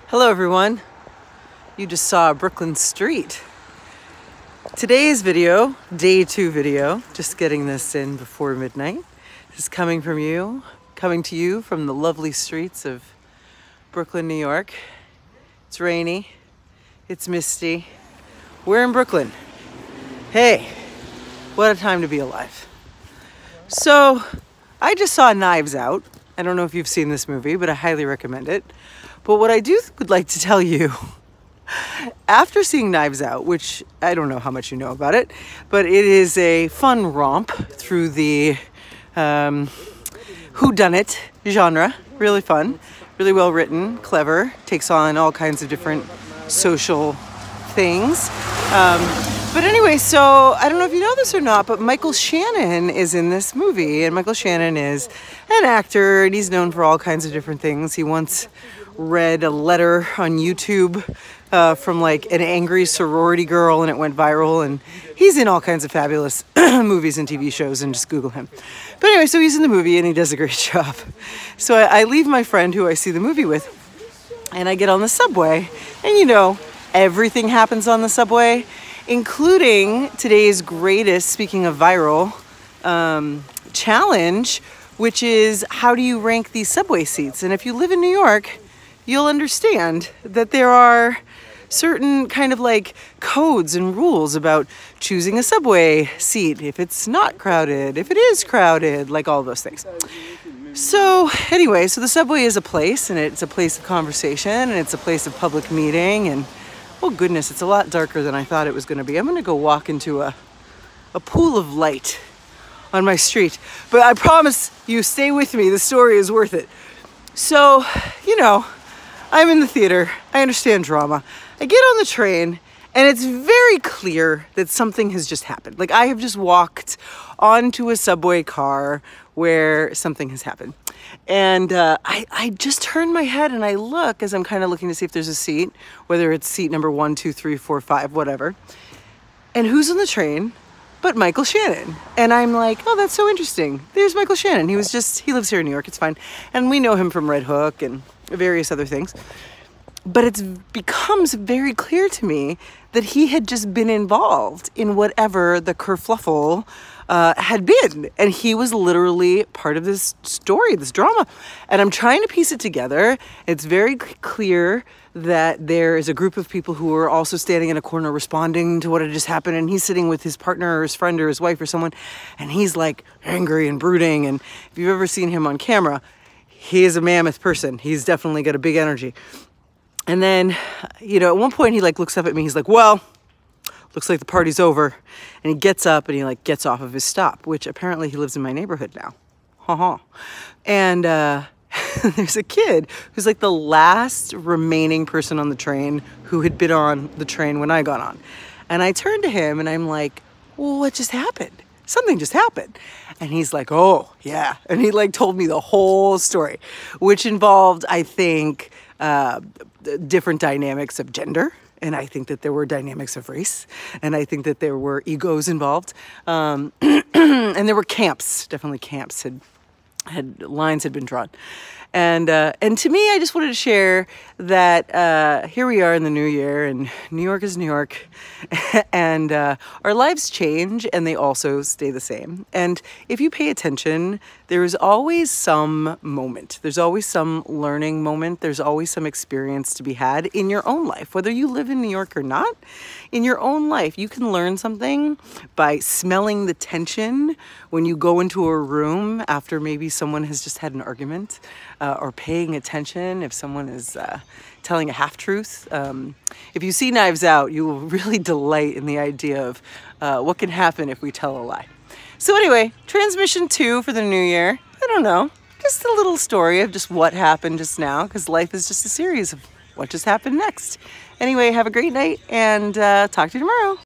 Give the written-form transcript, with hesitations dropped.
Hello everyone, you just saw Brooklyn Street. Today's video, day 2 video, just getting this in before midnight, is coming to you from the lovely streets of Brooklyn, New York. It's rainy, it's misty. We're in Brooklyn. Hey, what a time to be alive. So, I just saw Knives Out. I don't know if you've seen this movie, but I highly recommend it. But what I would like to tell you, after seeing Knives Out, which I don't know how much you know about it, but it is a fun romp through the whodunit genre. Really fun, really well written, clever, takes on all kinds of different social things. But anyway, so I don't know if you know this or not, but Michael Shannon is in this movie. And Michael Shannon is an actor, and he's known for all kinds of different things. He once read a letter on YouTube from like an angry sorority girl, and it went viral. And he's in all kinds of fabulous movies and TV shows, and just Google him. But anyway, so he's in the movie, and he does a great job. So I leave my friend who I see the movie with, and I get on the subway, and you know, everything happens on the subway, including today's greatest, speaking of viral, challenge, which is how do you rank these subway seats? And if you live in New York, you'll understand that there are certain kind of like codes and rules about choosing a subway seat, if it's not crowded, if it is crowded, like all those things. So anyway, so the subway is a place, and it's a place of conversation, and it's a place of public meeting, and oh goodness, it's a lot darker than I thought it was going to be. I'm going to go walk into a pool of light on my street. But I promise you, stay with me. The story is worth it. So, you know, I'm in the theater. I understand drama. I get on the train, and it's very clear that something has just happened. Like, I have just walked onto a subway car where something has happened. And I just turn my head and I look as I'm kind of looking to see if there's a seat, whether it's seat number 1, 2, 3, 4, 5, whatever. And who's on the train but Michael Shannon? And I'm like, oh, that's so interesting. There's Michael Shannon. He lives here in New York. It's fine. And we know him from Red Hook and various other things. But it becomes very clear to me that he had just been involved in whatever the kerfluffle had been. And he was literally part of this story, this drama. And I'm trying to piece it together. It's very clear that there is a group of people who are also standing in a corner responding to what had just happened. And he's sitting with his partner or his friend or his wife or someone. And he's like angry and brooding. And if you've ever seen him on camera, he is a mammoth person. He's definitely got a big energy. And then, you know, at one point he like looks up at me. He's like, well, looks like the party's over. And he gets up and he like gets off of his stop, which apparently he lives in my neighborhood now. Ha-ha. And there's a kid who's like the last remaining person on the train who had been on the train when I got on. And I turned to him and I'm like, well, what just happened? Something just happened. And he's like, oh, yeah. And he like told me the whole story, which involved, I think, different dynamics of gender. And I think that there were dynamics of race. And I think that there were egos involved. And there were camps, definitely camps lines had been drawn. And to me, I just wanted to share that here we are in the new year, and New York is New York, and our lives change, and they also stay the same. And if you pay attention, there is always some moment. There's always some learning moment. There's always some experience to be had in your own life, whether you live in New York or not. In your own life, you can learn something by smelling the tension when you go into a room after maybe someone has just had an argument, or paying attention if someone is telling a half-truth. If you see Knives Out, you will really delight in the idea of what can happen if we tell a lie. So anyway, transmission 2 for the new year. I don't know, just a little story of just what happened just now, because life is just a series of what just happened next. Anyway, have a great night, and talk to you tomorrow.